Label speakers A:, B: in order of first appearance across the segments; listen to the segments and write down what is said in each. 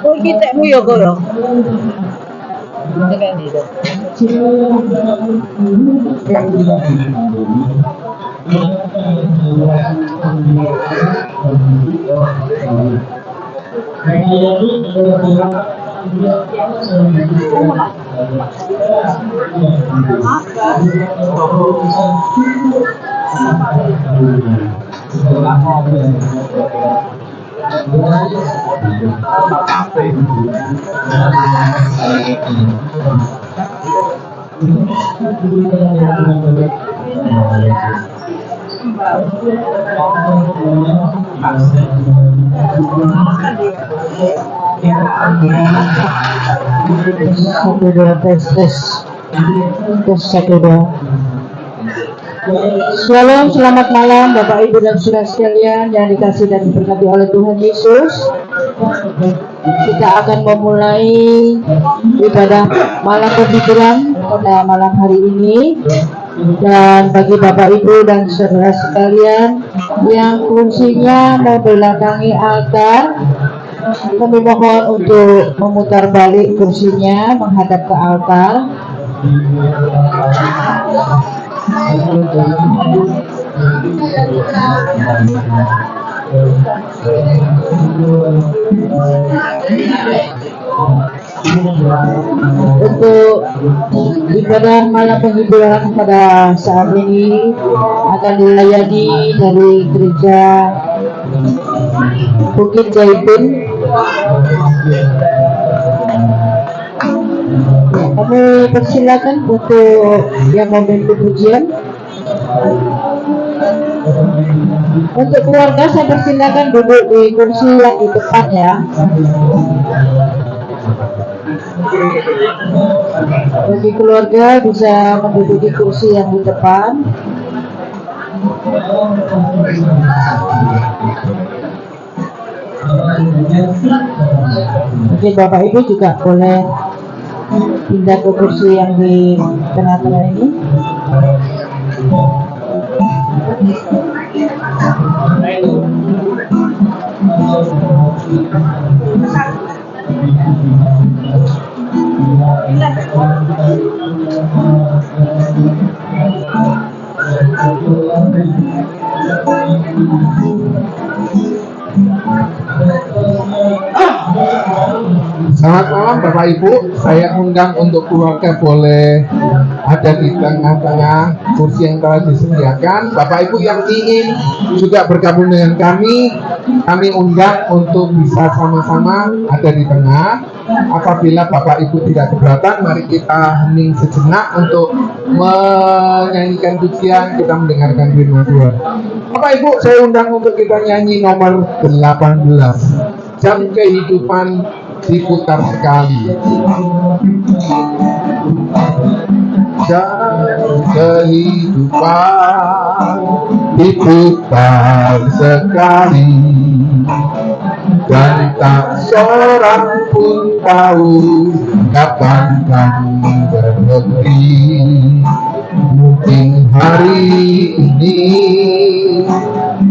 A: Oh, kita mo yo ko. Satu dua tes satu dua. Shalom, selamat malam Bapak Ibu dan Saudara sekalian yang dikasihi dan diberkati oleh Tuhan Yesus. Kita akan memulai ibadah malam penghiburan pada malam hari ini. Dan bagi Bapak Ibu dan Saudara sekalian yang kursinya membelakangi altar, kami mohon untuk memutar balik kursinya menghadap ke altar. Untuk ibadah malam penghiburan pada saat ini akan dilayani dari gereja Bukit Zaitun. Kami persilakan untuk yang memimpin pujian. Untuk keluarga saya persilakan duduk di kursi yang di depan ya. Bagi keluarga bisa menduduki kursi yang di depan. Mungkin Bapak Ibu juga boleh pindah ke kursi yang di tengah-tengah ini.
B: Selamat malam Bapak Ibu, saya undang untuk keluarga boleh ada di tengah-tengah kursi yang telah disediakan. Bapak Ibu yang ingin juga bergabung dengan kami undang untuk bisa sama-sama ada di tengah. Apabila Bapak Ibu tidak keberatan, mari kita hening sejenak untuk menyanyikan pujian, kita mendengarkan firman Tuhan. Bapak Ibu, saya undang untuk kita nyanyi nomor 18. Jam kehidupan diputar sekali. Jam kehidupan diputar sekali, dan tak seorang pun tahu kapan kan berhenti. Mungkin hari ini,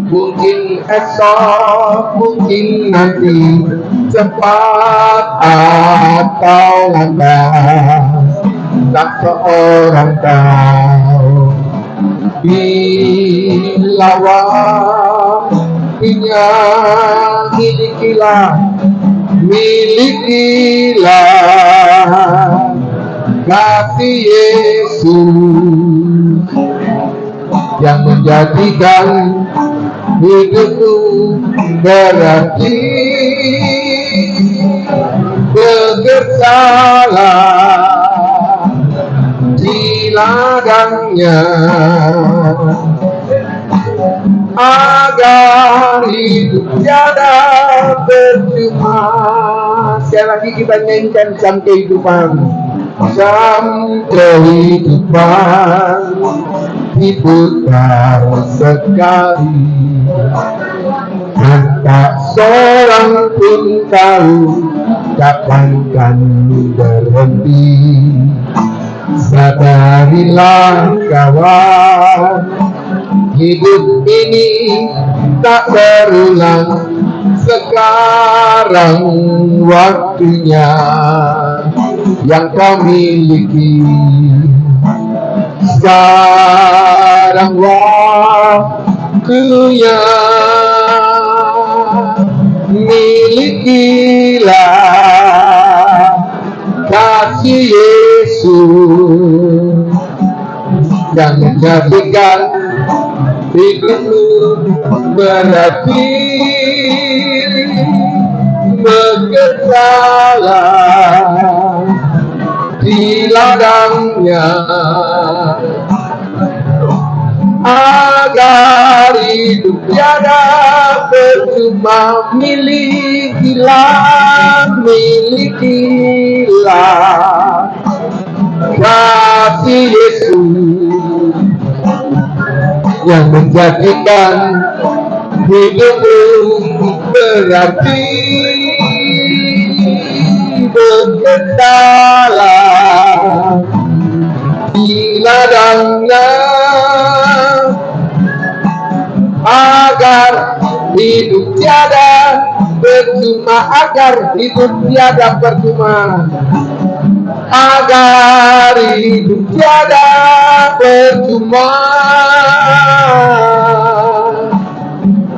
B: mungkin esok, mungkin nanti, cepat atau lambat, tak seorang tahu. Bila waktunya, milikilah kasih Yesus yang menjadikan hidupku berarti. Bekerjalah di ladangnya agar hidup tiada percuma. Sekali lagi kita nyanyikan jam kehidupan. Jam kehidupan diputar sekali, dan tak seorang pun tahu kapan kan berhenti. Sadarilah kawan, hidup ini tak berulang. Sekarang waktunya yang kau miliki. Sekarang waktunya, milikilah kasih Yesus yang menjadikan hidupmu berarti. Bekerjalah di ladangnya agar hidup tiada percuma. Milikilah kasih Yesus yang menjadikan hidupmu berarti. Bekerjalah di ladangnya agar hidup tiada percuma, agar hidup tiada percuma, agar hidup tiada percuma,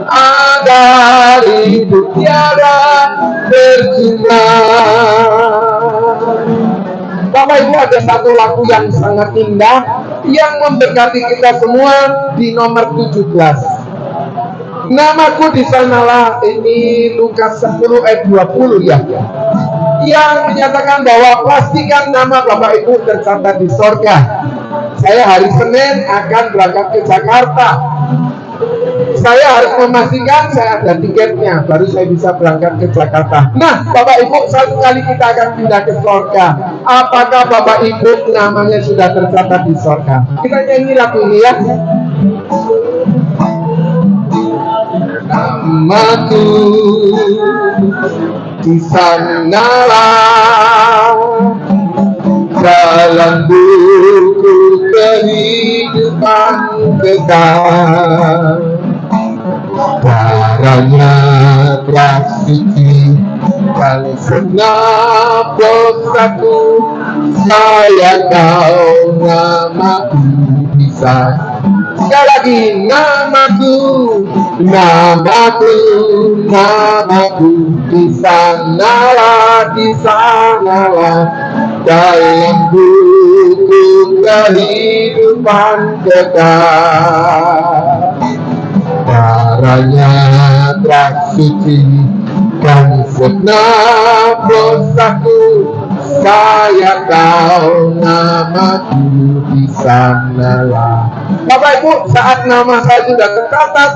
B: agar hidup tiada percuma. Bapak Ibu, ada satu lagu yang sangat indah yang memberkati kita semua di nomor 17. Namaku di sanalah, ini Lukas 10 ayat 20 ya, yang menyatakan bahwa pastikan nama Bapak Ibu tercatat di sorga. Saya hari Senin akan berangkat ke Jakarta. Saya harus memastikan saya ada tiketnya, baru saya bisa berangkat ke Jakarta. Nah, Bapak Ibu, satu kali kita akan pindah ke sorga. Apakah Bapak Ibu namanya sudah tercatat di sorga? Kita nyanyi lagu ini ya. Namaku di sanalah dalam buku kehidupan kekal. Darahnya telah suci dan segenap dosaku, sayang kau namaku bisa. Sekali lagi, namaku di sanalah dalam buku kehidupan kekal. Darahnya telah suci dan segenap dosaku, sayang kau namaku di sanalah. Bapak Ibu, saat nama saya sudah tercatat,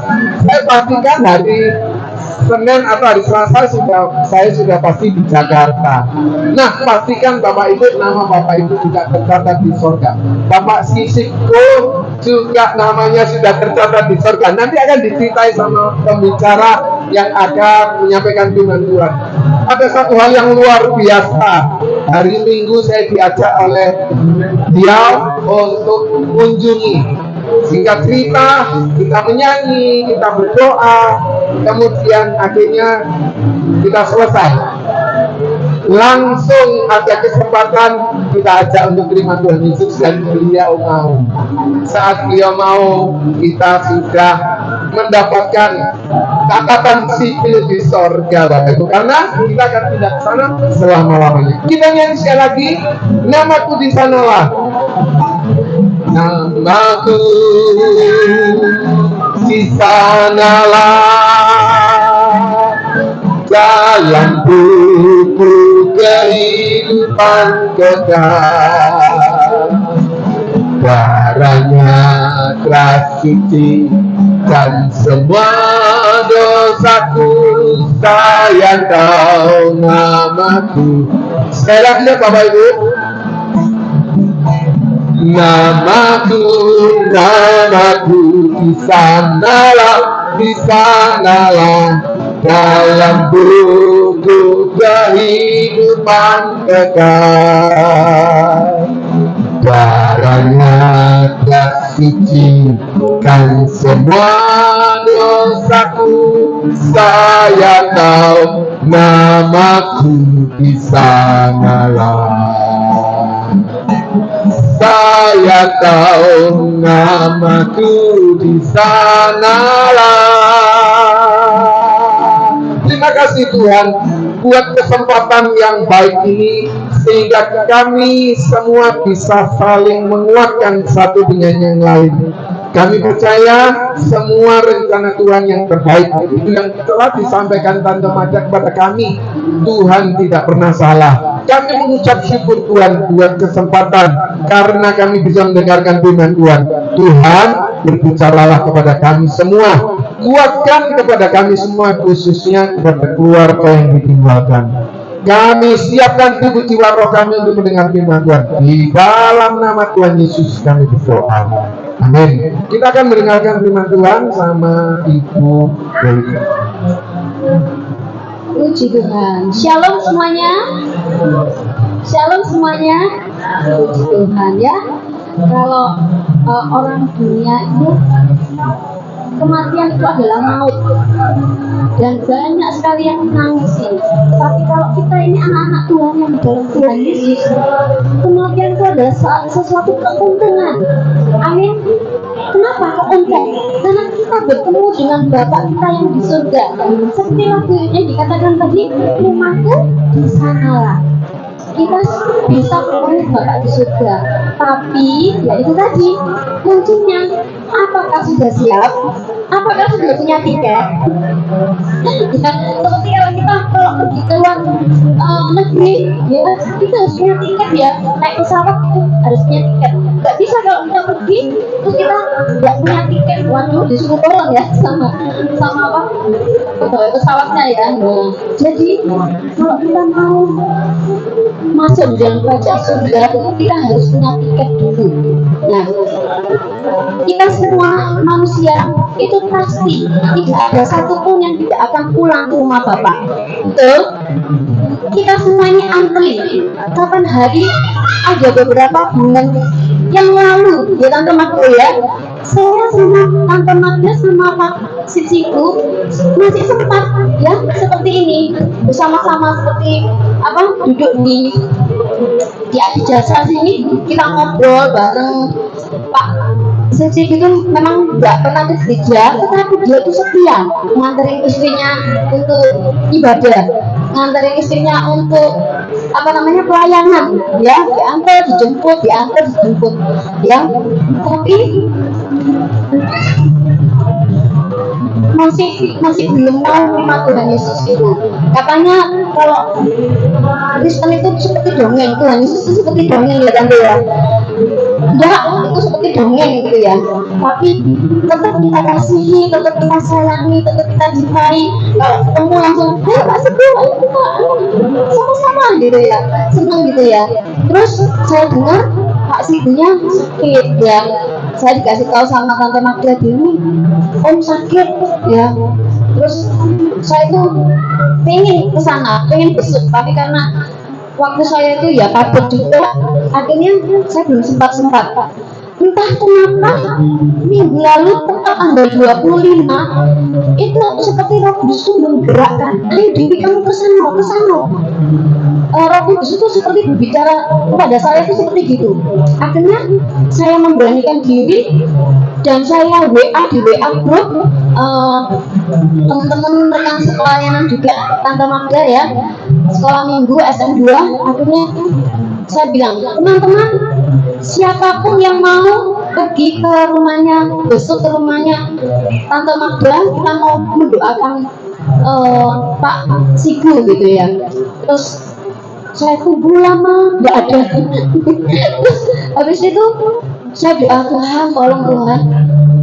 B: saya pastikan hari Senin atau hari Selasa saya sudah pasti di Jakarta. Nah, pastikan Bapak Ibu, nama Bapak Ibu juga tercatat di surga. Bapak Sisikku juga namanya sudah tercatat di surga. Nanti akan diceritai sama pembicara yang akan menyampaikan firman Tuhan. Ada satu hal yang luar biasa. Hari Minggu saya diajak oleh dia untuk mengunjungi. Singkat cerita, kita menyanyi, kita berdoa, kemudian akhirnya kita selesai. Langsung ada kesempatan kita ajak untuk terima Tuhan Yesus dan beliau mau. Saat beliau mau, kita sudah mendapatkan catatan sipil di sorga, Bapak Ibu, karena kita akan pindah ke sana selama-lamanya. Kita nyanyi sekali lagi, namaku di sanalah. Namaku di sanalah dalam buku kehidupan kekal. Darahnya telah suci dan semua dosaku, sayang kau namaku. Sekali lagi Bapak Ibu, namaku di sanalah dalam buku kehidupan kekal. Darahnya telah sucikan semua dosaku, sayang kau namaku di sanalah. Saya tahu namaku di sanalah. Terima kasih Tuhan buat kesempatan yang baik ini, sehingga kami semua bisa saling menguatkan satu dengan yang lain. Kami percaya semua rencana Tuhan yang terbaik itu yang telah disampaikan Tante Maja kepada kami, Tuhan tidak pernah salah. Kami mengucap syukur Tuhan buat kesempatan karena kami bisa mendengarkan firman Tuhan. Tuhan, berbicaralah kepada kami semua, kuatkan kepada kami semua, khususnya kepada keluarga yang ditinggalkan. Kami siapkan tubuh jiwa roh kami untuk mendengar firman Tuhan. Di dalam nama Tuhan Yesus kami berdoa. Amin. Kita akan mendengarkan firman Tuhan sama Ibu Dewi.
C: Puji Tuhan. Shalom semuanya. Shalom semuanya. Puji Tuhan ya. Kalau orang dunia itu kematian itu adalah maut dan banyak sekali yang menangisi. Tapi kalau kita ini anak-anak Tuhan yang di dalam Tuhan Yesus, kematian itu adalah sesuatu keuntungan. Amin. Kenapa keuntungan? Karena kita bertemu dengan Bapa kita yang di surga. Seperti lagunya dikatakan tadi, rumahku di sanalah. Kita bisa bertemu Bapak di surga. Tapi ya itu tadi kuncinya, apakah sudah siap? Apakah sudah punya tiket? Ya, seperti kalau pergi ke luar negeri, ya kita harus punya tiket ya. Naik pesawat itu harus punya tiket. Gak bisa kalau kita pergi terus kita nggak punya tiket, waduh disuruh tolong ya sama apa pegawai pesawatnya ya. Nah, jadi kalau kita mau masuk dalam kerajaan surga itu kita harus punya tiket dulu. Nah, kita semua manusia itu pasti tidak ada satupun yang tidak akan pulang ke rumah Bapak. Betul? Kita semua ini antri. Kapan hari ada beberapa bulan yang lalu ya Tante Magda ya, saya sama Tante Magda sama Pak Sisiku masih sempat ya seperti ini bersama-sama sama seperti apa duduk di jasa sini kita ngobrol bareng Pak Sisi itu memang nggak pernah ke gereja, tetapi dia itu setia nganterin istrinya untuk ibadah, nganterin istrinya untuk apa namanya pelayanan, ya diantar dijemput, ya. Tapi masih belum mau menerima Tuhan Yesus itu. Katanya kalau Kristen itu seperti dongeng, Tuhan Yesus itu seperti dongeng ya tante ya. Enggak, itu seperti dongeng gitu ya. Tapi tetap kita kasihi, tetap kita sayangi, tetap kita cintai. Kalau ketemu langsung, Pak Siku, ayo kita sama-sama gitu ya, senang gitu ya. Terus saya dengar Pak Sikunya sakit ya. Saya dikasih tahu sama Tante Magda ini, Om sakit ya. Terus saya tuh pengen kesana, pengen besuk, tapi karena waktu saya itu ya padat juga, akhirnya saya belum sempat. Entah kenapa minggu lalu tepat tanggal 25 itu seperti Roh Kudus itu menggerakkan, ayo Dewi kamu kesana. Roh Kudus itu seperti berbicara kepada saya itu seperti gitu. Akhirnya saya memberanikan diri dan saya WA di WA grup teman-teman rekan sepelayanan juga Tante Magda ya, sekolah minggu SM2. Akhirnya saya bilang, teman-teman siapapun yang mau pergi ke rumahnya, besok ke rumahnya Tante Magda, kita mau mendoakan Pak Sigu gitu ya. Terus saya tunggu lama nggak ada. Terus habis itu saya doa, Tuhan tolong Tuhan,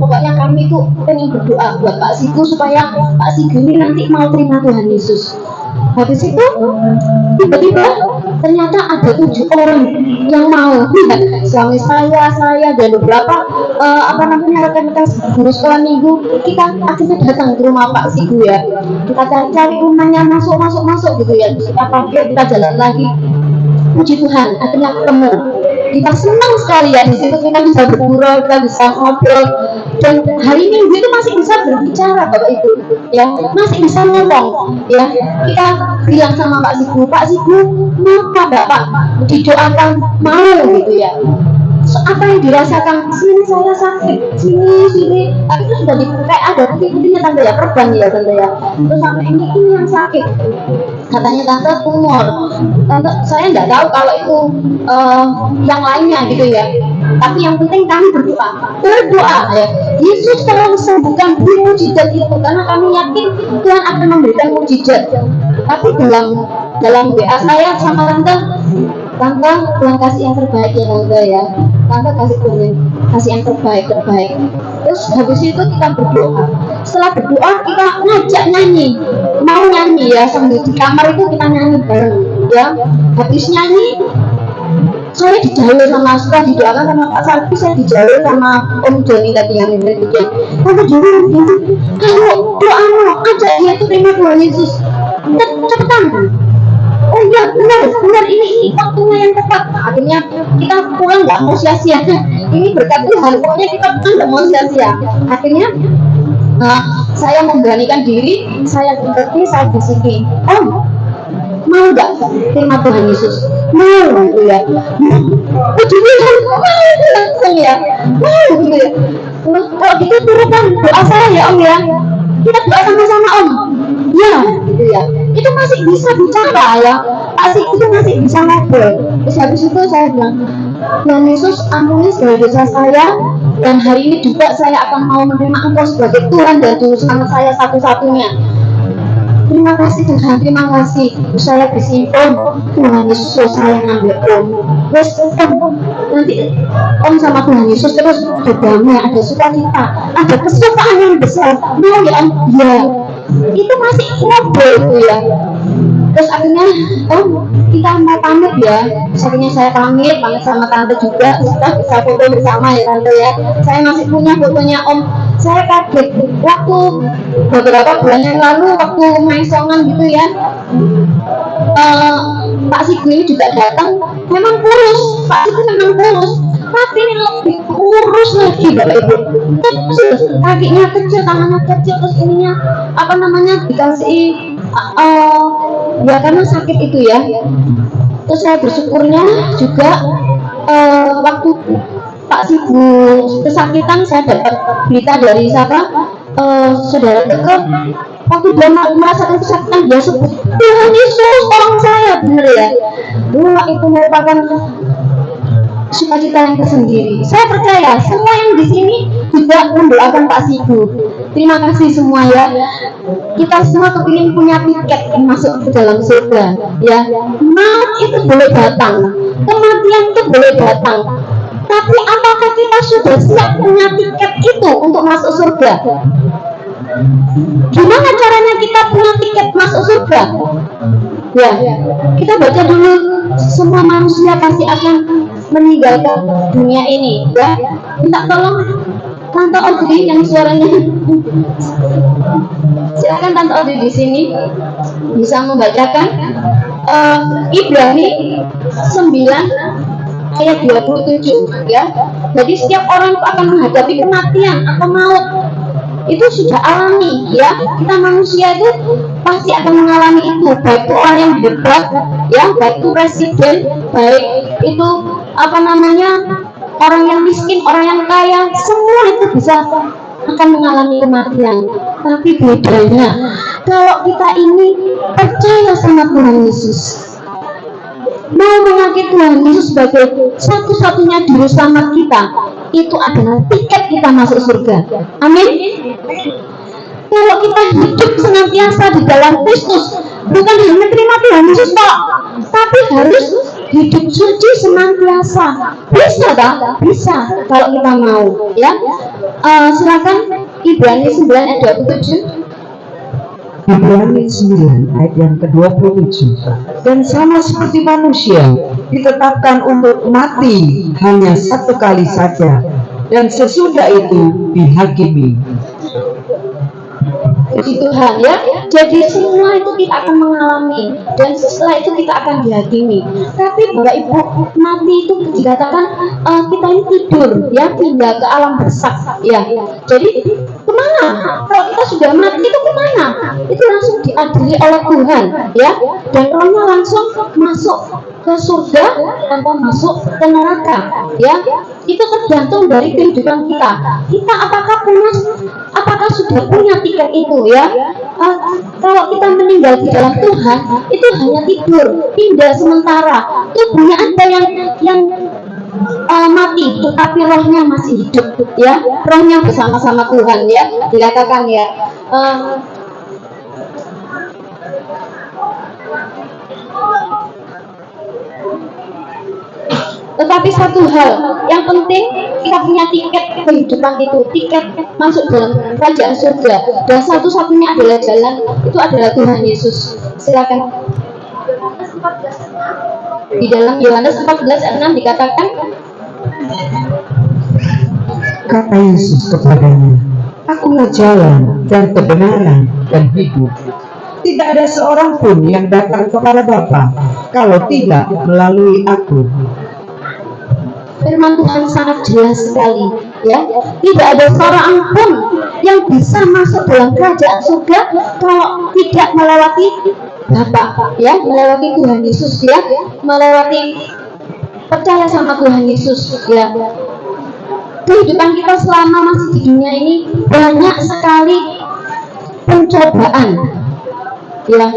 C: pokoknya kami tuh pengen berdoa buat Pak Sigu supaya Pak Sigu ini nanti mau terima Tuhan Yesus. Habis itu tiba-tiba ternyata ada 7 orang yang mau, suami saya dan beberapa rekan-rekan guru sekolah minggu. Kita akhirnya datang ke rumah Pak Sigu ya, kita cari rumahnya, masuk gitu ya. Kita jalan lagi, puji Tuhan akhirnya ketemu. Kita senang sekali ya, di situ kita bisa bergurau, kita bisa ngobrol, dan hari Minggu itu masih bisa berbicara Bapak Ibu ya, masih bisa ngomong ya. Kita bilang sama Pak Sigu, maka Bapak didoakan mau gitu ya. Apa yang dirasakan, sini saya sakit, sini, tapi itu sudah kayak ada putih-putihnya tante ya, perban ya tante ya. Terus sampai ini yang sakit, katanya tante tumor. Tante saya nggak tahu kalau itu yang lainnya gitu ya. Tapi yang penting kami berdoa ya. Yesus tolong sembuhkan mujizat itu, karena kami yakin Tuhan akan memberikan mujizat. Tapi dalam WA saya sama tante, Tuhan kasih yang terbaik ya tante ya. Tante kasih yang terbaik. Terus habis itu kita berdoa. Setelah berdoa kita ngajak nyanyi, mau nyanyi ya, sambil di kamar itu kita nyanyi bareng ya. Habis nyanyi saya dijalur sama, setelah didoakan sama Pak Sarpi, saya dijalur sama Om Joni tadi yang bikin. Tante Joni kalau doamu ajak dia tuh terima Tuhan Yesus, cepetan. Oh iya benar ini waktunya yang tepat. Akhirnya kita pulang nggak mau sia-sia, ini berkat Tuhan, pokoknya kita pulang nggak mau sia-sia. Akhirnya saya memberanikan diri, saya berkati, saya bisikin, Om mau nggak terima Tuhan Yesus? Mau gitu ya. Ujungnya langsung ya, mau gitu ya. Kalau gitu turutan doa saya ya Om ya, kita doa sama-sama Om ya gitu ya. Itu masih bisa bicara ya, itu masih bisa ngobrol. Terus habis itu saya bilang, Tuhan Yesus ampuni segala dosa saya, dan hari ini juga saya akan mau menerima Engkau sebagai Tuhan dan Juru Selamat saya satu-satunya. Terima kasih Tuhan, terima kasih. Saya bersimpan Tuhan Yesus, saya ngambil Om. Terus nanti Om sama Tuhan Yesus terus ada damai, ada sukacita, ada kesukaan yang besar. Mau ya Om? Ya. Itu masih ngobrol itu ya. Terus akhirnya Om kita mau pamit ya. Akhirnya saya pamit sama tante juga. Kita bisa foto bersama ya tante ya. Saya masih punya fotonya Om. Saya kaget waktu beberapa bulan yang lalu waktu main songan gitu ya, Pak Sigu ini juga datang. Memang kurus, Pak Sigu memang kurus, tapi ini lebih kurus lagi Bapak Ibu. Terus kakinya kecil, tangannya kecil, terus ininya dikasih Ya karena sakit itu ya. Terus saya bersyukurnya juga waktu Pak Sibu kesakitan, saya dapat berita dari siapa, saudara dekat, waktu dia merasakan kesakitan dia sebut Tuhan Yesus tolong saya, benar ya. Wah, itu merupakan sukacita yang tersendiri. Saya percaya semua yang di sini juga mendoakan Pak Sibu. Terima kasih semua ya. Kita semua kepingin punya tiket masuk ke dalam surga ya. Maut itu boleh datang, kematian itu boleh datang, tapi apakah kita sudah siap punya tiket itu untuk masuk surga? Gimana caranya kita punya tiket masuk surga? Ya, kita baca dulu, semua manusia pasti akan meninggalkan dunia ini ya. Minta tolong Tante Audrey yang suaranya. Silakan Tante Audrey di sini bisa membacakan Ibrani 9 ayat 27 ya. Jadi setiap orang itu akan menghadapi kematian atau maut. Itu sudah alami ya. Kita manusia itu pasti akan mengalami itu, baik itu orang yang hebat ya, baik itu presiden, baik itu apa namanya, orang yang miskin, orang yang kaya, semua itu bisa akan mengalami kematian. Tapi bedanya kalau kita ini percaya sama Tuhan Yesus, mau mengakui Tuhan Yesus sebagai satu-satunya juru selamat kita, itu adalah tiket kita masuk surga. Amin. Kalau kita hidup senantiasa di dalam Kristus, bukan hanya terima Tuhan Yesus kok, tapi harus hidup suci senantiasa. Bisa tak? Bisa kalau kita mau ya. Silakan Ibrani 9 ayat 27.
A: Ibrani 9 ayat yang ke-27. Dan sama seperti manusia ditetapkan untuk mati hanya satu kali saja, dan sesudah itu dihakimi.
C: Puji Tuhan ya. Jadi semua itu kita akan mengalami, dan setelah itu kita akan dihakimi. Tapi Bapak Ibu, mati itu dikatakan kita ini tidur ya, pindah ke alam bersak ya. Jadi kemana? Kalau kita sudah mati itu kemana? Itu langsung diadili oleh Tuhan ya, dan rohnya langsung masuk ke surga tanpa masuk ke neraka ya. Itu tergantung dari kehidupan kita. Kita apakah sudah punya tiket itu ya. Kalau kita meninggal di dalam Tuhan, itu hanya tidur, pindah sementara. Tubuhnya ada yang mati, tetapi rohnya masih hidup ya. Rohnya bersama-sama Tuhan ya, dikatakan ya. Tetapi satu hal yang penting, kita punya tiket kehidupan itu, tiket masuk dalam kerajaan surga, dan satu-satunya adalah jalan, itu adalah Tuhan Yesus. Silakan. Di dalam Yohanes 14 ayat 6 dikatakan,
A: Kata Yesus kepadanya, Akulah jalan dan kebenaran dan hidup. Tidak ada seorang pun yang datang kepada Bapa kalau tidak melalui Aku.
C: firman Tuhan sangat jelas sekali ya. Tidak ada seorang pun yang bisa masuk dalam kerajaan surga kalau tidak melewati Bapa ya, melewati Tuhan Yesus ya, melewati percaya sama Tuhan Yesus ya. Kehidupan kita selama masih di dunia ini banyak sekali pencobaan ya.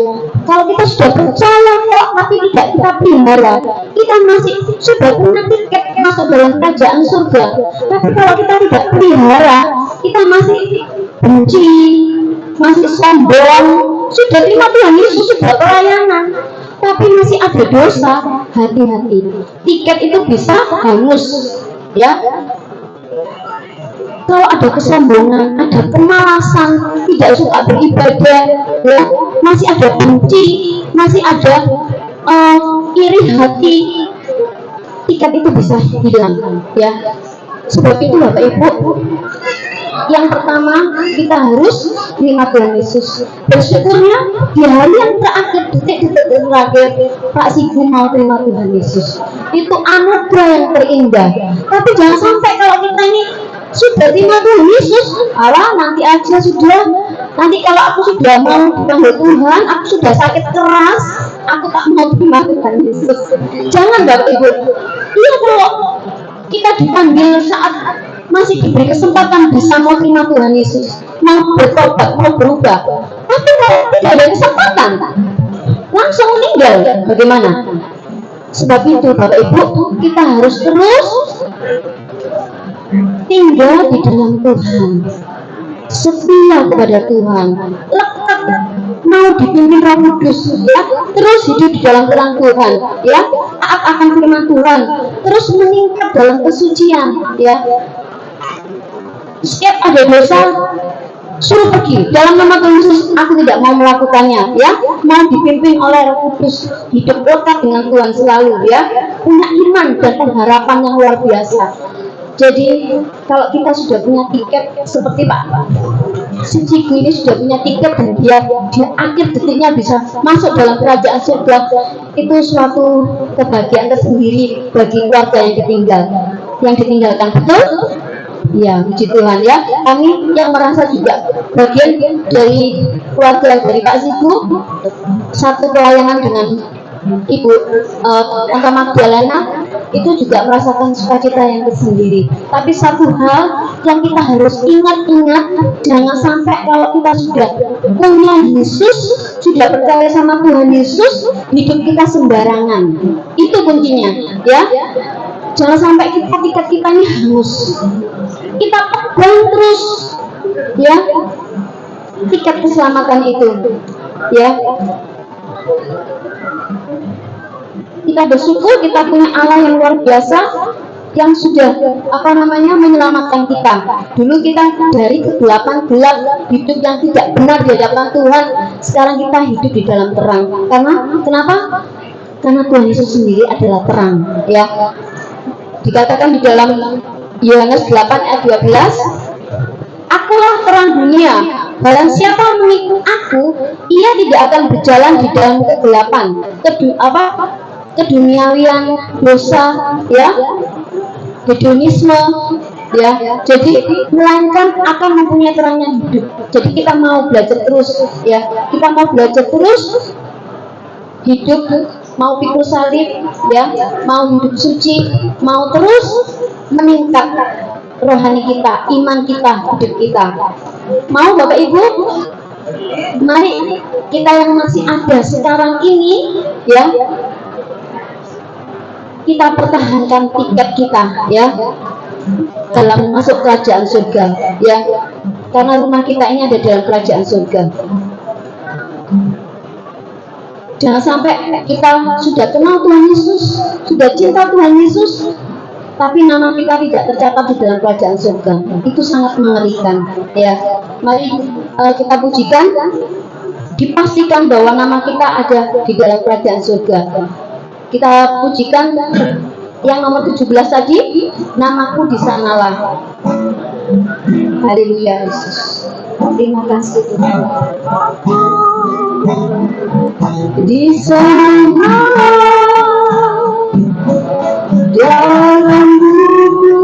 C: Kalau kita sudah percaya kok, tapi tidak kita pelihara, kita masih sudah punya tiket masuk dalam kerajaan surga. Tapi kalau kita tidak pelihara, kita masih benci, masih sombong, sudah terima Tuhan Yesus, sudah pelayanan, tapi masih ada dosa, hati-hati. Tiket itu bisa hangus ya. Kalau ada kesombongan, ada kemalasan, tidak suka beribadah ya, masih ada benci, masih ada iri hati, tiket itu bisa hilang ya. Sebab itu Bapak Ibu, yang pertama kita harus terima Tuhan Yesus. Bersyukurnya di hari yang terakhir, detik-detik terakhir, Pak Sibu mau terima Tuhan Yesus. Itu anugerah yang terindah. Tapi jangan sampai kalau kita ini sudah terima Tuhan Yesus, Allah nanti aja sudah. Nanti kalau aku sudah mau dipanggil Tuhan, aku sudah sakit keras, aku tak mau terima Tuhan Yesus. Jangan Bapak Ibu. Iya, kalau kita dipanggil saat masih diberi kesempatan bisa mau terima Tuhan Yesus, mau bertobat, mau berubah. Tapi kalau tidak ada kesempatan, langsung meninggal, bagaimana? Sebab itu Bapak Ibu, kita harus terus tinggal di dalam Tuhan, setia kepada Tuhan, lekat, mau dipimpin Roh Kudus, ya, terus hidup di dalam terang Tuhan, ya, taat akan firman Tuhan, terus meningkat dalam kesucian, ya. Setiap ada dosa, suruh pergi dalam nama Tuhan Yesus, aku tidak mau melakukannya, ya. Mau dipimpin oleh Roh Kudus, hidup lekat dengan Tuhan selalu, ya, punya iman dan pengharapan yang luar biasa. Jadi kalau kita sudah punya tiket seperti Pak si Cigu ini sudah punya tiket dan dia di akhir detiknya bisa masuk dalam kerajaan surga, itu suatu kebahagiaan tersendiri bagi keluarga yang ditinggalkan, betul? Ya, puji Tuhan, ya. Kami yang merasa juga bagian dari keluarga dari Pak Cigu, satu pelayanan dengan Ibu Tante Magdalena, itu juga merasakan sukacita yang tersendiri. Tapi satu hal yang kita harus ingat-ingat, jangan sampai kalau kita sudah punya Yesus, sudah percaya sama Tuhan Yesus, hidup kita sembarangan. Itu kuncinya, ya. Jangan sampai tiket kita ini hangus. Kita pegang terus, ya, tiket keselamatan itu, ya. Kita bersyukur kita punya Allah yang luar biasa yang sudah menyelamatkan kita. Dulu kita dari kegelapan gelap, hidup yang tidak benar di hadapan Tuhan. Sekarang kita hidup di dalam terang. Kenapa? Karena Tuhan Yesus sendiri adalah terang, ya. Dikatakan di dalam Yohanes 8 ayat 12, akulah terang dunia. Barang siapa mengikut aku, ia tidak akan berjalan di dalam kegelapan, keduniawian, dosa, ya, hedonisme, ya. Jadi melainkan akan mempunyai terangnya hidup. Jadi kita mau belajar terus, ya. Kita mau belajar terus hidup, mau pikul salib, ya, mau hidup suci, mau terus meningkat rohani kita, iman kita, hidup kita. Mau Bapak Ibu? Mari kita yang masih ada sekarang ini, ya, kita pertahankan tiket kita, ya, dalam masuk kerajaan surga, ya, karena rumah kita ini ada dalam kerajaan surga. Jangan sampai kita sudah kenal Tuhan Yesus, sudah cinta Tuhan Yesus, tapi nama kita tidak tercatat di dalam kerajaan surga. Itu sangat mengerikan, ya. Mari kita pujikan, dipastikan bahwa nama kita ada di dalam kerajaan surga. Kita pujikan yang nomor 17 tadi, namaku di sanalah. Haleluya Yesus. Terima kasih Tuhan. Di sana dalam buku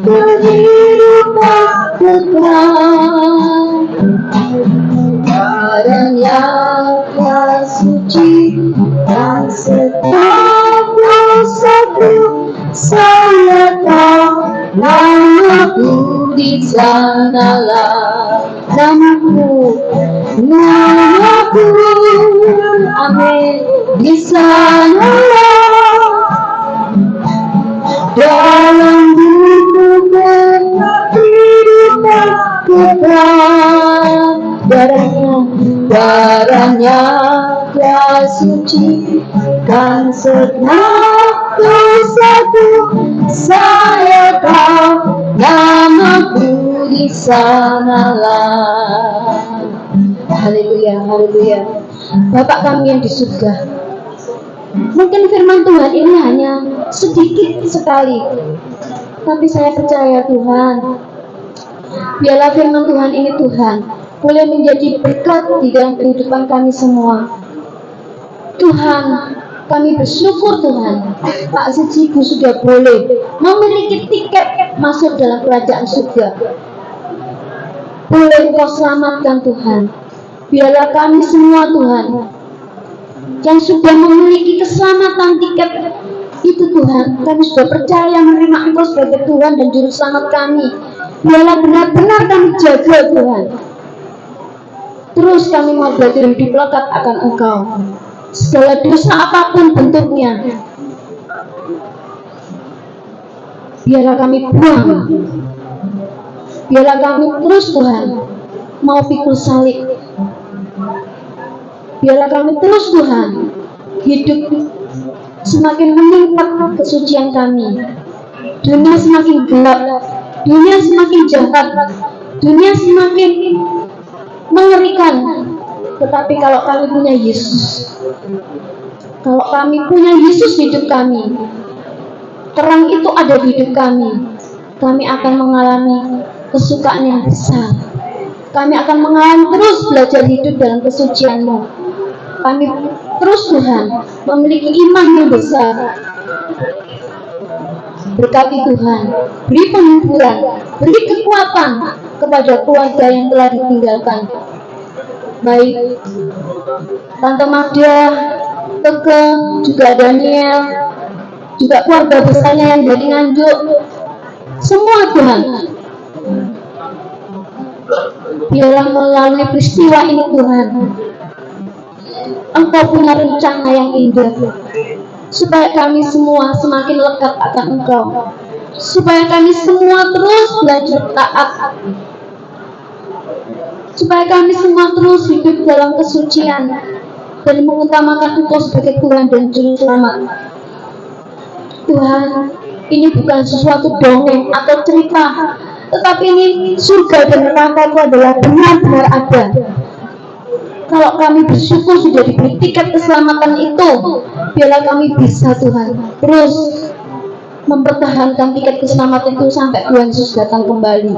C: kehidupan kekal, barang yang suci dan setiap dosaku, saya tahu namaku di sanalah. Namaku, amin, di sanalah. Dalam buku kehidupan kekal, darahnya telah suci dan setiap dosaku, saya tahu namaku di sanalah. Haleluya, haleluya. Bapak kami yang di surga, mungkin firman Tuhan ini hanya sedikit sekali, tapi saya percaya Tuhan, biarlah firman Tuhan ini Tuhan boleh menjadi berkat di dalam kehidupan kami semua. Tuhan, Kami bersyukur Tuhan, Pak Sejiku sudah boleh memiliki tiket masuk dalam kerajaan surga. Boleh Engkau selamatkan Tuhan. Biarlah kami semua Tuhan yang sudah memiliki keselamatan tiket itu Tuhan, kami sudah percaya menerima Engkau sebagai Tuhan dan Juru Selamat kami. Biarlah benar-benar kami jaga Tuhan. Terus kami mau belajar hidup lekat akan Engkau. Segala dosa apapun bentuknya, biarlah kami buang. Biarlah kami terus Tuhan mau pikul salib. Biarlah kami terus Tuhan hidup semakin meningkat kesucian kami. Dunia semakin gelap, dunia semakin jahat, dunia semakin mengerikan. Tetapi kalau kami punya Yesus, kalau kami punya Yesus hidup kami, terang itu ada di hidup kami akan mengalami kesukaan yang besar. Kami akan mengalami terus belajar hidup dalam kesucian-Mu. Kami terus Tuhan memiliki iman yang besar. Berkati Tuhan, beri penghiburan, beri kekuatan kepada keluarga yang telah ditinggalkan. Baik Tante Magda, Teke, juga Daniel, juga keluarga besarnya yang dari Nganjuk, semua Tuhan. Biarlah melalui peristiwa ini Tuhan, Engkau punya rencana yang indah, supaya kami semua semakin lekat akan Engkau, supaya kami semua terus belajar taat, supaya kami semua terus hidup dalam kesucian dan mengutamakan Engkau sebagai Tuhan dan Juru Selamat. Tuhan, ini bukan sesuatu dongeng atau cerita, tetapi ini surga dan neraka itu adalah benar-benar ada. Kalau kami bersyukur sudah diberi tiket keselamatan itu, biarlah kami bisa Tuhan terus mempertahankan tiket keselamatan itu sampai Tuhan Yesus datang kembali.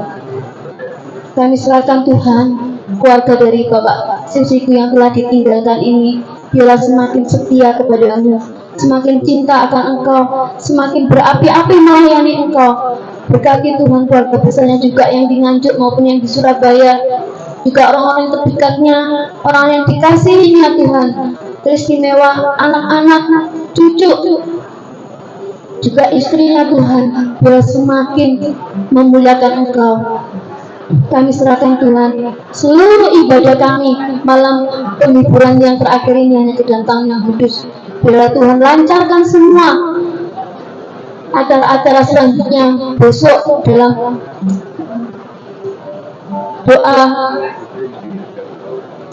C: Kami serahkan Tuhan keluarga dari Bapak Sisiku yang telah ditinggalkan ini, biarlah semakin setia kepada-Mu, semakin cinta akan Engkau, semakin berapi-api melayani Engkau. Berkati Tuhan keluarga besarnya juga yang di Nganjuk maupun yang di Surabaya, juga orang-orang yang terdekatnya, orang yang dikasihinya Tuhan, teristimewa anak-anak, cucu, juga istrinya Tuhan, biar semakin memuliakan Engkau. Kami serahkan Tuhan seluruh ibadah kami malam penghiburan yang terakhir ini hanya kedatangan yang kudus. Biarlah Tuhan lancarkan semua acara-acara selanjutnya besok dalam doa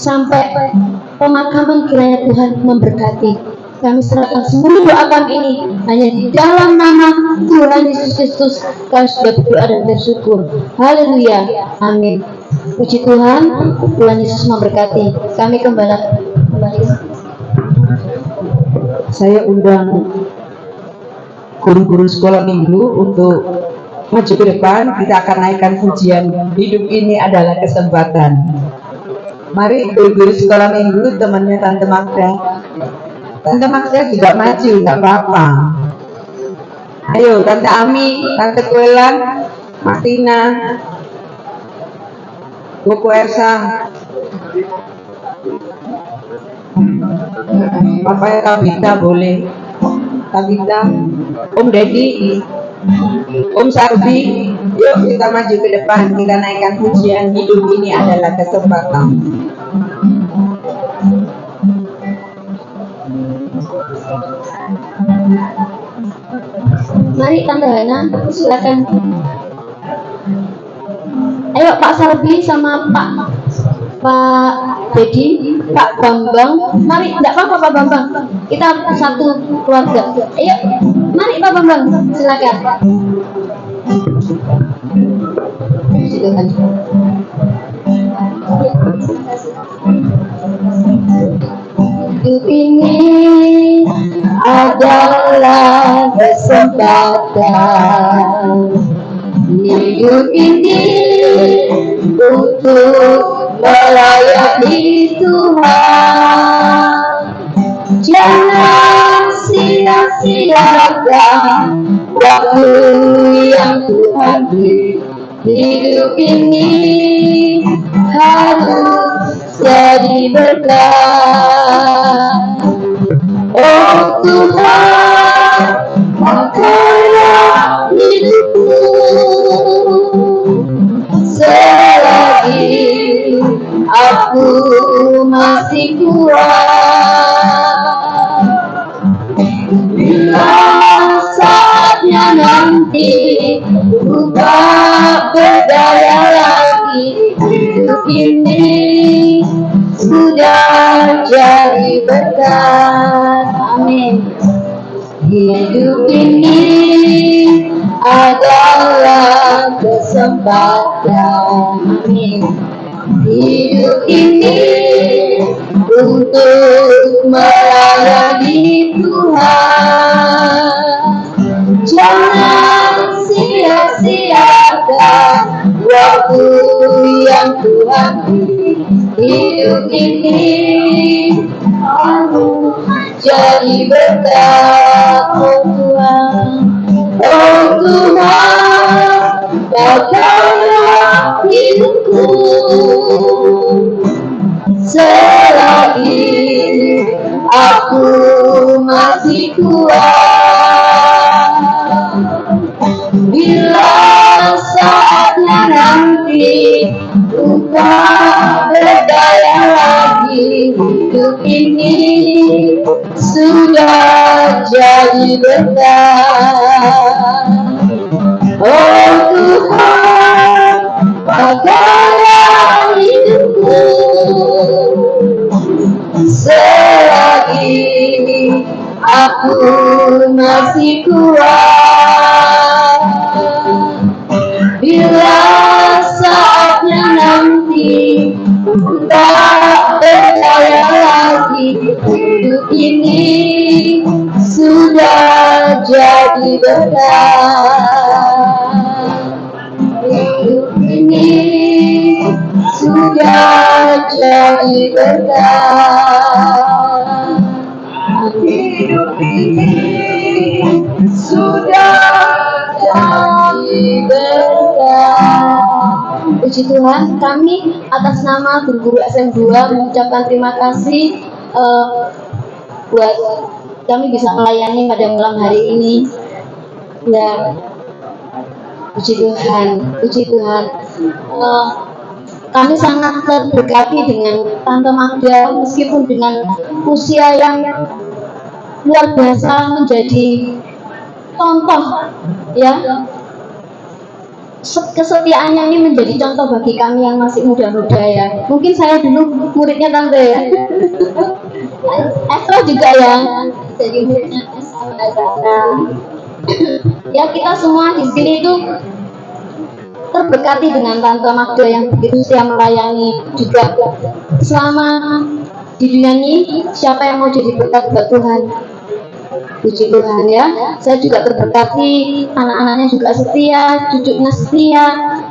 C: sampai pemakaman, kiranya Tuhan memberkati. Kami serahkan seluruh doa kami ini hanya di dalam nama Tuhan Yesus Kristus. Kami sudah berdoa dan bersyukur. Haleluya, amin. Puji Tuhan, Tuhan Yesus memberkati. Kami kembali.
A: Saya undang guru-guru sekolah minggu untuk maju ke depan. Kita akan naikkan pujian hidup ini adalah kesempatan. Mari guru-guru sekolah minggu, temannya Tante Magda. Tante Magda juga maju, nggak apa-apa. Ayo Tante Ami, Tante Kuelan, Martina, Buku Ersa, Papaya Kabita boleh, Kabita, Om Dedi, Om Sardi. Yuk kita maju ke depan, kita naikkan pujian hidup ini adalah kesempatan.
C: Mari Tante Hana, silakan. Ayo Pak Sarbi sama Pak Dedi, Pak Bambang. Mari, tidak apa-apa Pak Bambang. Kita satu keluarga. Ayo, mari Pak Bambang, silakan. Silakan. Hidup ini adalah kesempatan. Hidup ini untuk melayani Tuhan. Jangan ada waktu yang Tuhan beri. Hidup ini harus jadi berkat. Oh Tuhan, pakailah hidupku selagi aku masih kuat. Bila saatnya nanti berubah berdaya lagi, hidup ini sudah jadi berkat. Amin. Hidup ini adalah kesempatan. Amin. Hidup ini untuk melayani Tuhan. Jangan sia-siakan waktu yang Tuhan beri. Hidup ini harus jadi berkat. Oh Tuhan, oh Tuhan, pakailah hidupku selagi aku masih kuat. Bila saatnya nanti Tuhan berdaya lagi, hidup ini sudah jadi berkat. Oh Tuhan, pakailah hidupku selagi aku masih kuat. Bila saatnya nanti tak berdaya lagi, hidup ini sudah jadi berkat. Hidup ini sudah jadi berkat. Hidup ini sudah jadi berkat. Puji Tuhan, kami atas nama guru-guru SM2 mengucapkan terima kasih buat kami bisa melayani pada malam hari ini. Dan puji Tuhan, kami sangat terberkati dengan Tante Magda, meskipun dengan usia yang luar biasa menjadi contoh, ya. Kesetiaannya ini menjadi contoh bagi kami yang masih muda-muda, ya. Mungkin saya dulu muridnya Tante, ya. Esra juga ya, jadi muridnya Esra. Ya, kita semua di sini itu terberkati dengan Tante Magda yang begitu setia melayani. Juga selama di dunia ini, siapa yang mau jadi berkat buat Tuhan? Puji Tuhan, ya. Saya juga terberkati, anak-anaknya juga setia, cucunya setia.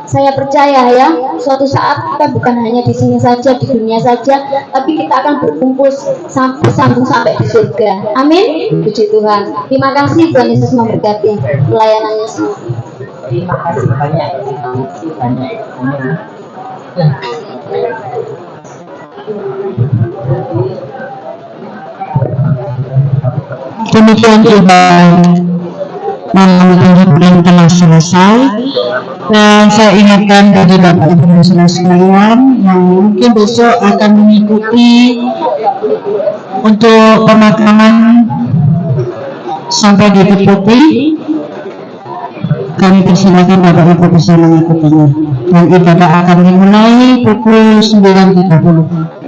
C: Saya percaya, ya, suatu saat kita bukan hanya di sini saja, di dunia saja, tapi kita akan berkumpul sambung sampai di surga. Amin. Puji Tuhan. Terima kasih, Tuhan Yesus memberkati pelayanannya semua.
A: Terima kasih banyak. Terima kasih banyak. Amin.
D: Demikian Tuhan, malam yang telah selesai, dan saya ingatkan bagi Bapak Ibu sekalian yang mungkin besok akan mengikuti untuk pemakaman sampai di Putih, kami persilakan Bapak Ibu bisa mengikutinya, dan ibadah akan dimulai pukul 9.30.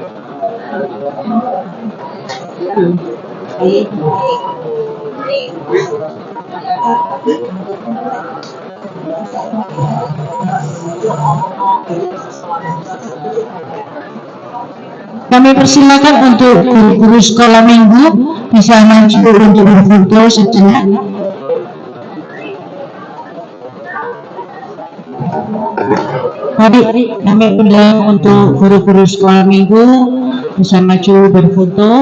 D: Kami persilakan untuk guru-guru sekolah minggu bisa maju untuk berfoto sejenak. Mari kami undang untuk guru-guru sekolah minggu bisa maju berfoto.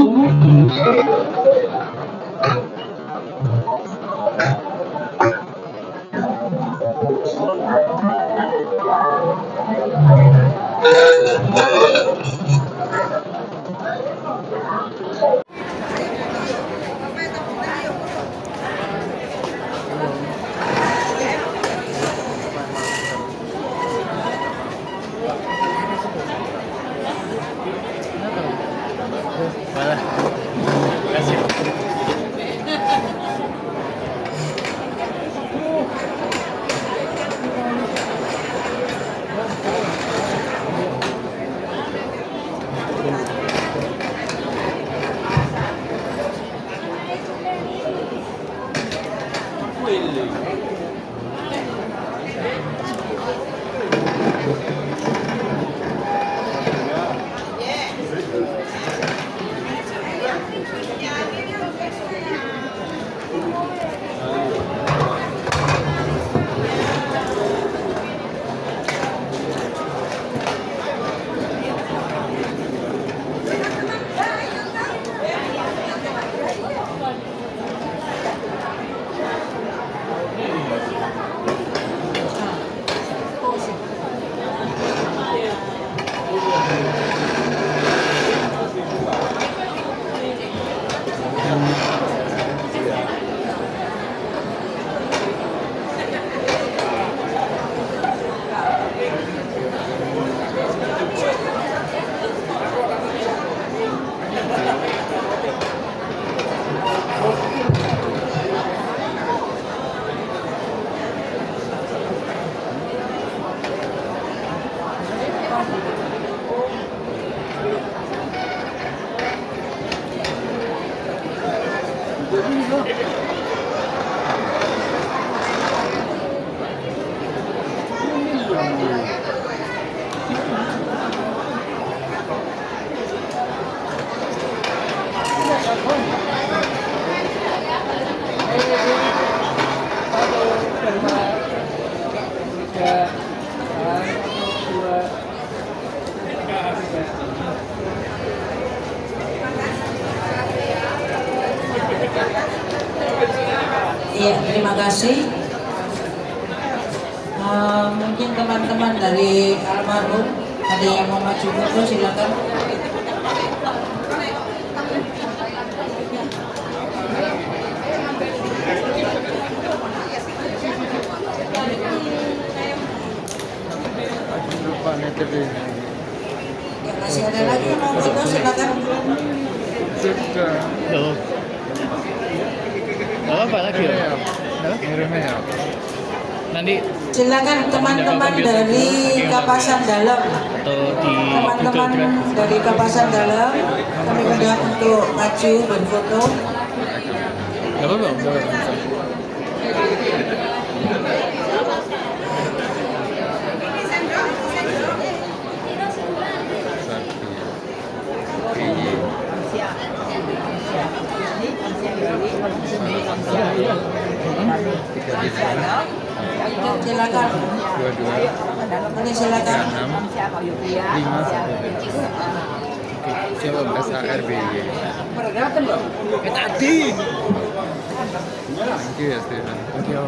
A: Iya, terima kasih. Mungkin teman-teman dari almarhum ada yang mau maju foto, silakan. Ya, masih ada lagi yang mau foto, silakan.
E: Apa lagi ya? Nanti
A: Silakan teman-teman dari Kapasan Dalam.
E: atau di
A: Teman-teman dari Kapasan Dalam, kami undang untuk maju berfoto.
E: Gak apa-apa.
A: Silakan. Ini silakan.
E: 17 ARBY. Tadi. Thank you ya Stefan. Thank you.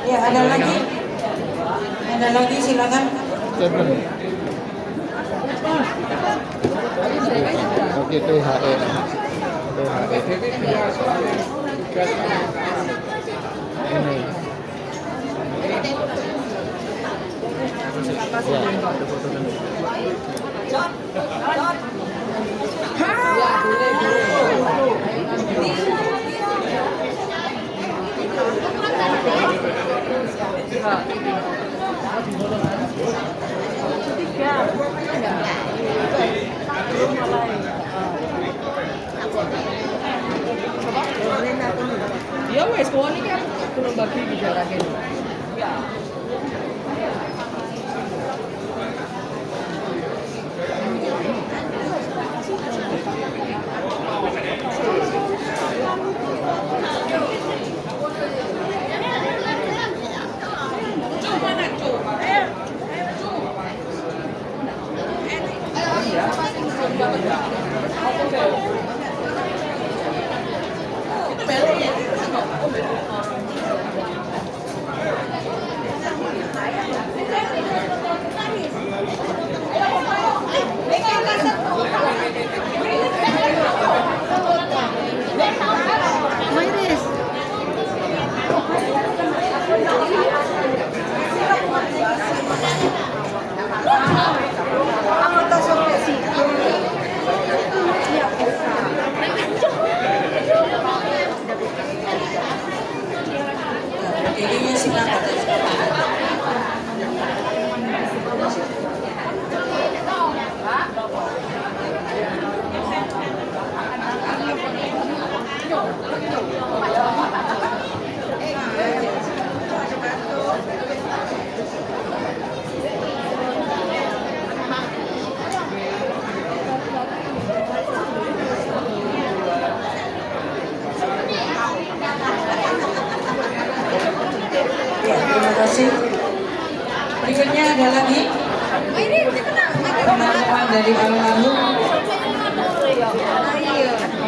A: Ya, ada lagi. Ada lagi, silakan.
B: Oke, THE. Ini.
F: Ya wes, kau ini kan kurang bagi bicara gitu. Ya.
A: kasih. Berikutnya ada lagi teman-teman dari almarhum.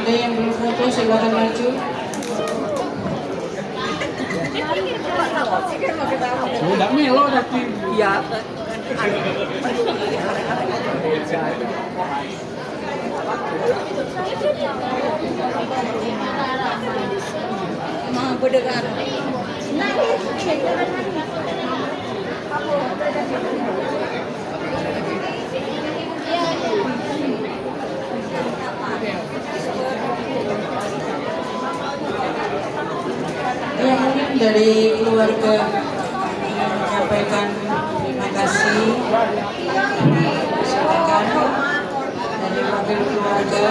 A: Ada yang belum foto silakan maju.
E: Sudah melo tapi.
F: Iya. Mah bedengan.
A: Ya mungkin dari keluarga menyampaikan terima kasih. Silakan dari wakil keluarga.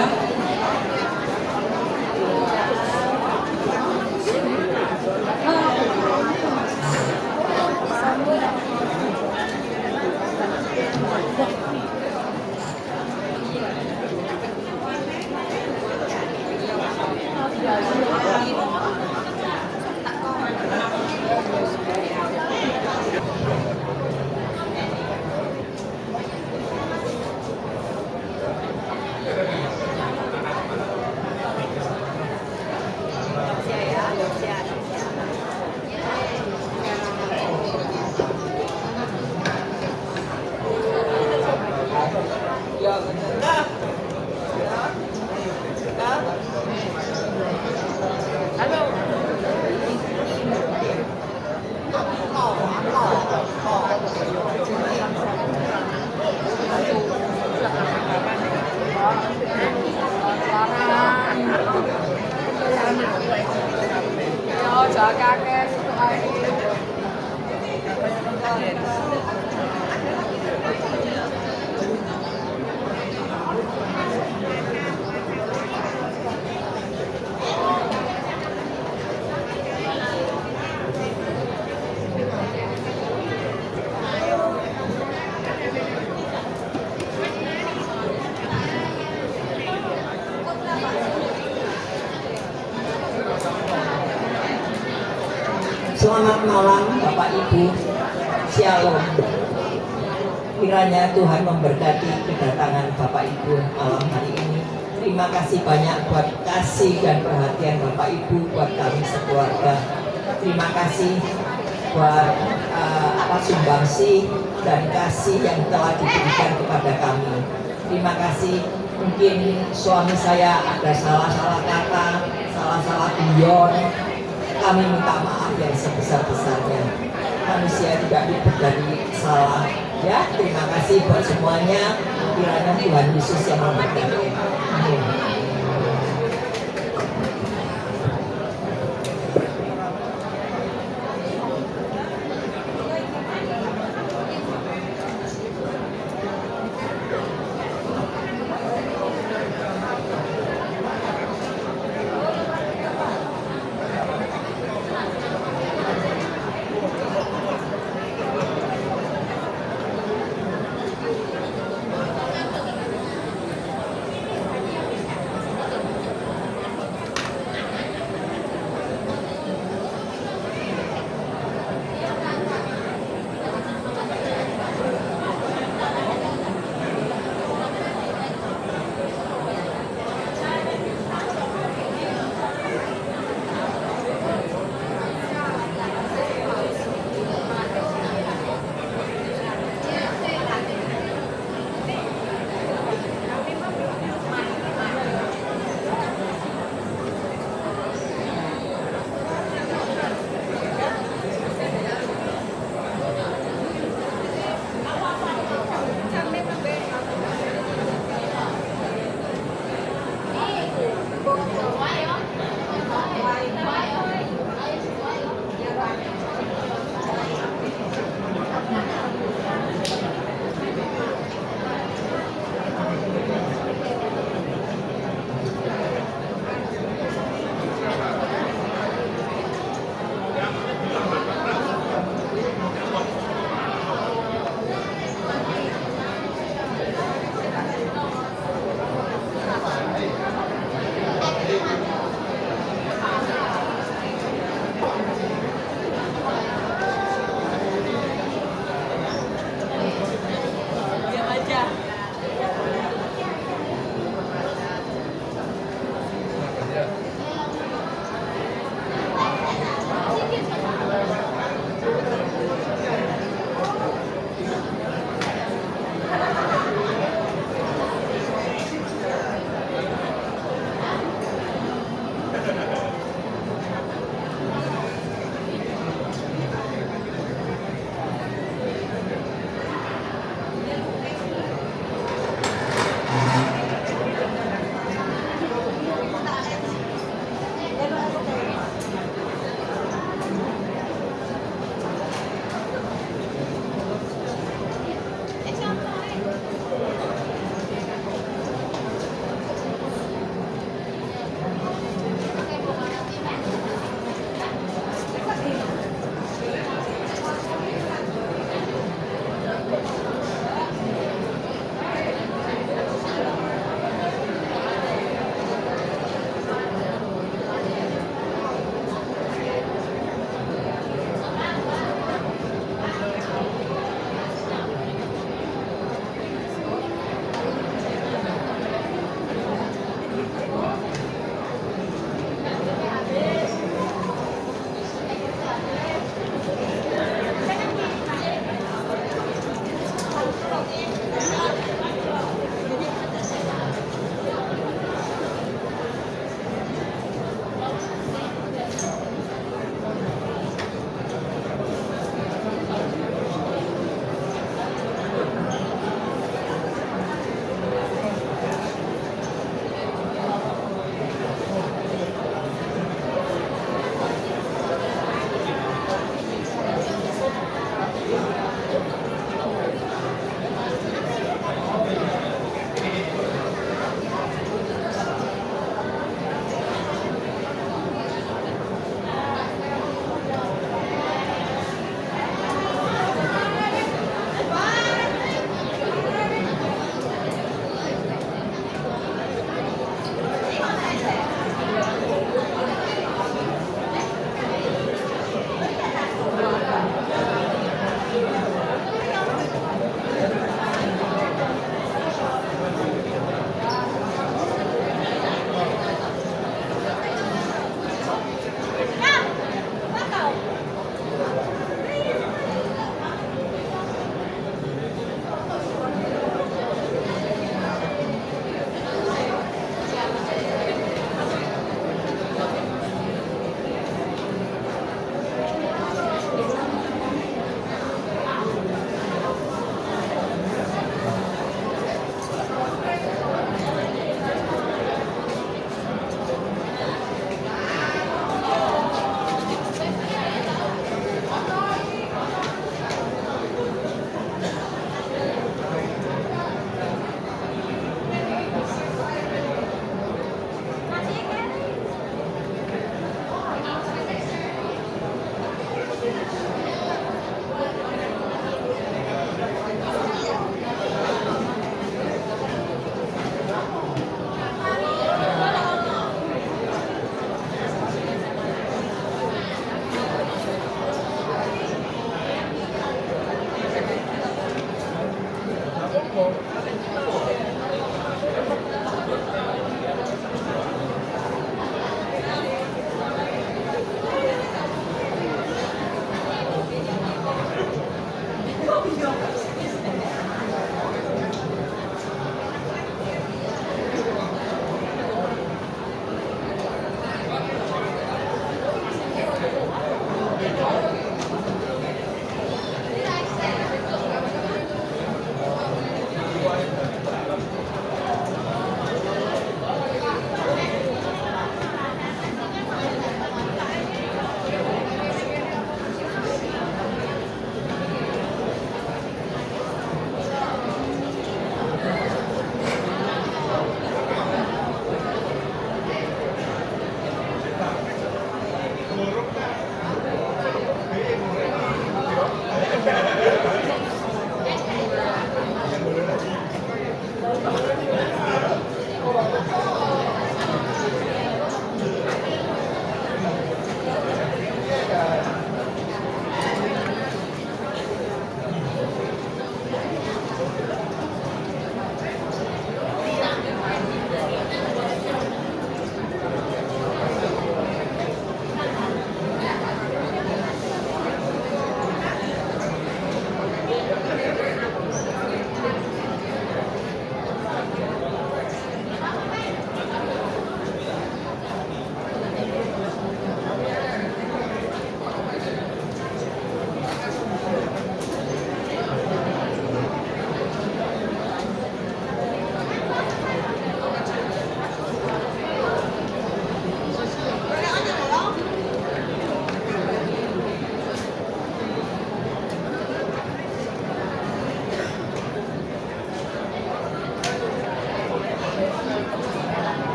G: Selamat malam Bapak Ibu, Shalom. Kiranya Tuhan memberkati kedatangan Bapak Ibu malam hari ini. Terima kasih banyak buat kasih dan perhatian Bapak Ibu buat kami sekeluarga. Terima kasih buat sumbangsi dan kasih yang telah diberikan kepada kami. Terima kasih. Mungkin suami saya ada salah-salah kata, salah-salah guyon. Kami minta maaf yang sebesar-besarnya. Manusia tidak luput dari salah. Ya, terima kasih buat semuanya. Kiranya Tuhan Yesus yang memberkati. Amin.